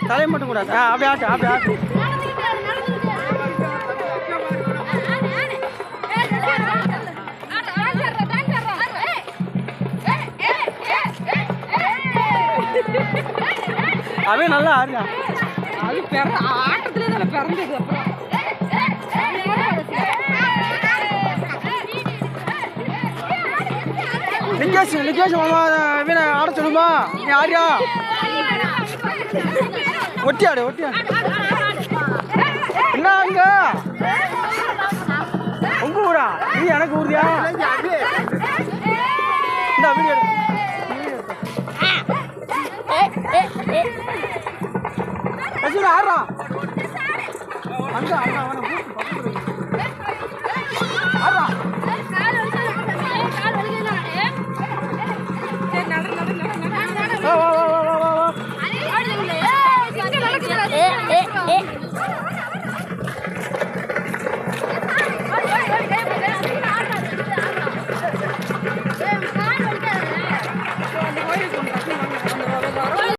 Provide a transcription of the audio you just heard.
தலையை மட்டும் கூடாது. அப்படியே ஆட்டு அப்படியே ஆட்டு. அப்படியே நல்லா ஆடுங்க. அது ஆட்டத்திலே தான் பிறந்தது. அப்புறம் நிக்கேஷ் மாமா வீணை ஆட சொல்லுமா? நீ ஆடியா? ஒட்டி ஆடு ஒட்டி ஆடு. என்ன ஆடுங்க? உங்க ஊரா? நீ எனக்கு ஊரியா? இந்த வீடியோ ஆடுறா அங்க ஆடுறா ஆடுறா. வா வா வா வா வா.